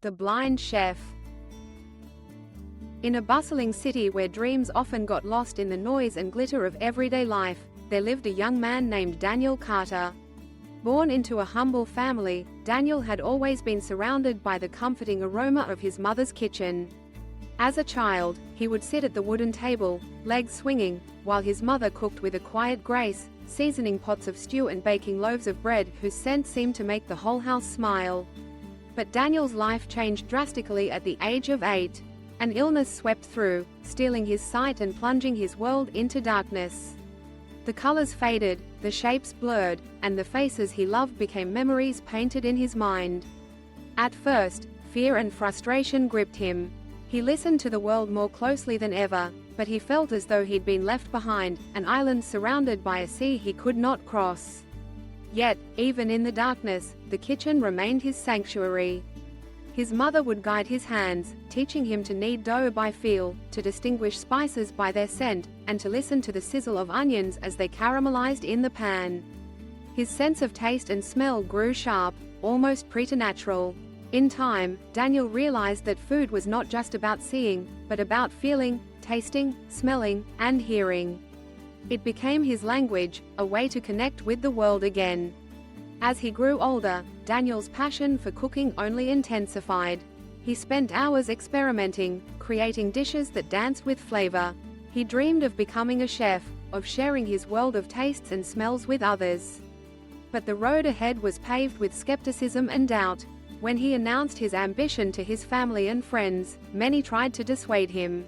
The Blind Chef. In a bustling city where dreams often got lost in the noise and glitter of everyday life, there lived a young man named Daniel Carter. Born into a humble family, Daniel had always been surrounded by the comforting aroma of his mother's kitchen. As a child, he would sit at the wooden table, legs swinging, while his mother cooked with a quiet grace, seasoning pots of stew and baking loaves of bread whose scent seemed to make the whole house smile. But Daniel's life changed drastically at the age of 8. An illness swept through, stealing his sight and plunging his world into darkness. The colors faded, the shapes blurred, and the faces he loved became memories painted in his mind. At first, fear and frustration gripped him. He listened to the world more closely than ever, but he felt as though he'd been left behind, an island surrounded by a sea he could not cross. Yet, even in the darkness, the kitchen remained his sanctuary. His mother would guide his hands, teaching him to knead dough by feel, to distinguish spices by their scent, and to listen to the sizzle of onions as they caramelized in the pan. His sense of taste and smell grew sharp, almost preternatural. In time, Daniel realized that food was not just about seeing, but about feeling, tasting, smelling, and hearing. It became his language, a way to connect with the world again. As he grew older, Daniel's passion for cooking only intensified. He spent hours experimenting, creating dishes that danced with flavor. He dreamed of becoming a chef, of sharing his world of tastes and smells with others. But the road ahead was paved with skepticism and doubt. When he announced his ambition to his family and friends, many tried to dissuade him.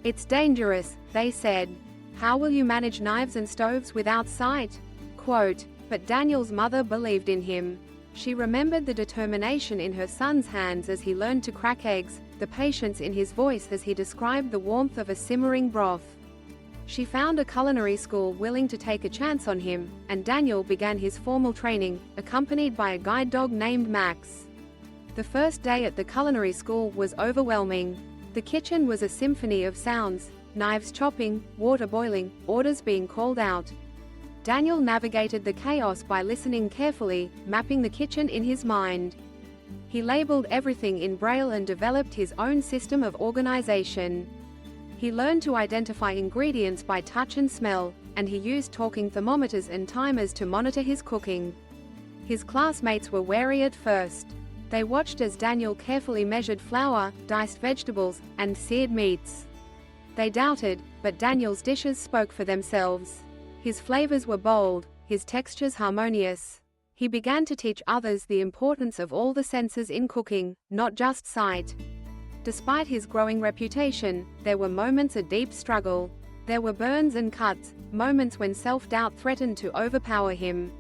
"It's dangerous," they said. "How will you manage knives and stoves without sight?" Quote, but Daniel's mother believed in him. She remembered the determination in her son's hands as he learned to crack eggs, the patience in his voice as he described the warmth of a simmering broth. She found a culinary school willing to take a chance on him, and Daniel began his formal training, accompanied by a guide dog named Max. The first day at the culinary school was overwhelming. The kitchen was a symphony of sounds, knives chopping, water boiling, orders being called out. Daniel navigated the chaos by listening carefully, mapping the kitchen in his mind. He labeled everything in Braille and developed his own system of organization. He learned to identify ingredients by touch and smell, and he used talking thermometers and timers to monitor his cooking. His classmates were wary at first. They watched as Daniel carefully measured flour, diced vegetables, and seared meats. They doubted, but Daniel's dishes spoke for themselves. His flavors were bold, his textures harmonious. He began to teach others the importance of all the senses in cooking, not just sight. Despite his growing reputation, there were moments of deep struggle. There were burns and cuts, moments when self-doubt threatened to overpower him.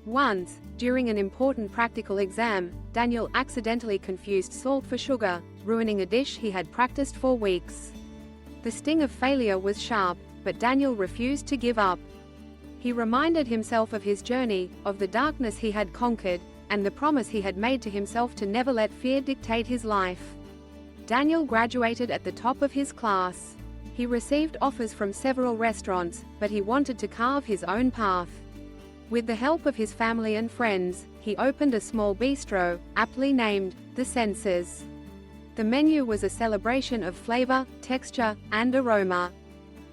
Once, during an important practical exam, Daniel accidentally confused salt for sugar, ruining a dish he had practiced for weeks. The sting of failure was sharp, but Daniel refused to give up. He reminded himself of his journey, of the darkness he had conquered, and the promise he had made to himself to never let fear dictate his life. Daniel graduated at the top of his class. He received offers from several restaurants, but he wanted to carve his own path. With the help of his family and friends, he opened a small bistro, aptly named The Senses. The menu was a celebration of flavor, texture, and aroma.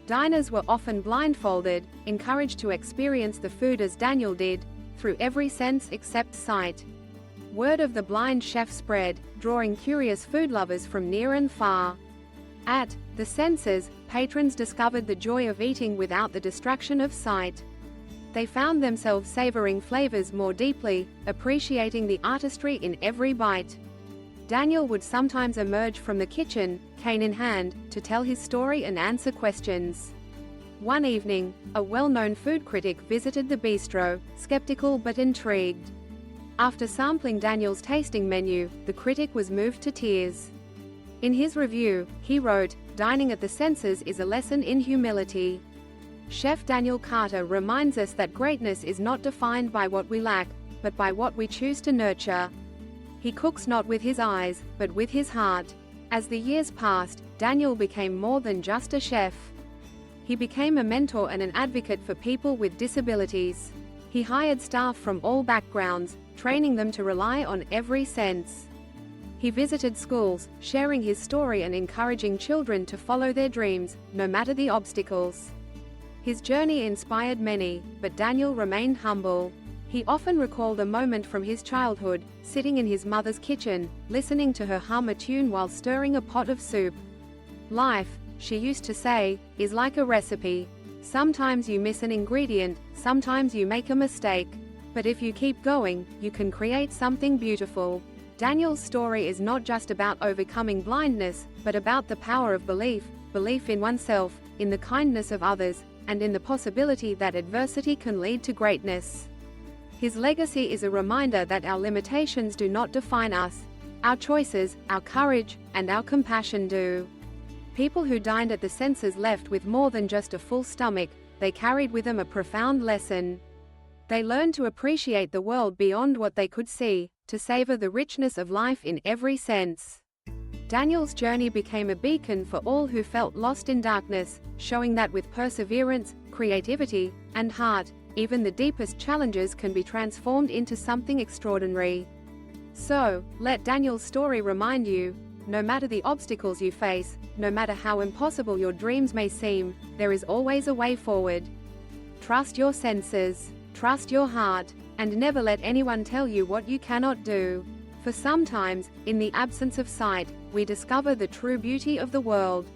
Diners were often blindfolded, encouraged to experience the food as Daniel did, through every sense except sight. Word of the blind chef spread, drawing curious food lovers from near and far. At The Senses, patrons discovered the joy of eating without the distraction of sight. They found themselves savoring flavors more deeply, appreciating the artistry in every bite. Daniel would sometimes emerge from the kitchen, cane in hand, to tell his story and answer questions. One evening, a well-known food critic visited the bistro, skeptical but intrigued. After sampling Daniel's tasting menu, the critic was moved to tears. In his review, he wrote, "Dining at the Senses is a lesson in humility." Chef Daniel Carter reminds us that greatness is not defined by what we lack, but by what we choose to nurture. He cooks not with his eyes, but with his heart. As the years passed, Daniel became more than just a chef. He became a mentor and an advocate for people with disabilities. He hired staff from all backgrounds, training them to rely on every sense. He visited schools, sharing his story and encouraging children to follow their dreams, no matter the obstacles. His journey inspired many, but Daniel remained humble. He often recalled a moment from his childhood, sitting in his mother's kitchen, listening to her hum a tune while stirring a pot of soup. "Life," she used to say, "is like a recipe. Sometimes you miss an ingredient, sometimes you make a mistake. But if you keep going, you can create something beautiful." Daniel's story is not just about overcoming blindness, but about the power of belief in oneself, in the kindness of others, and in the possibility that adversity can lead to greatness. His legacy is a reminder that our limitations do not define us. Our choices, our courage, and our compassion do. People who dined at the senses left with more than just a full stomach. They carried with them a profound lesson. They learned to appreciate the world beyond what they could see, to savor the richness of life in every sense. Daniel's journey became a beacon for all who felt lost in darkness, showing that with perseverance, creativity, and heart, even the deepest challenges can be transformed into something extraordinary. So, let Daniel's story remind you, no matter the obstacles you face, no matter how impossible your dreams may seem, there is always a way forward. Trust your senses, trust your heart, and never let anyone tell you what you cannot do. For sometimes, in the absence of sight, we discover the true beauty of the world.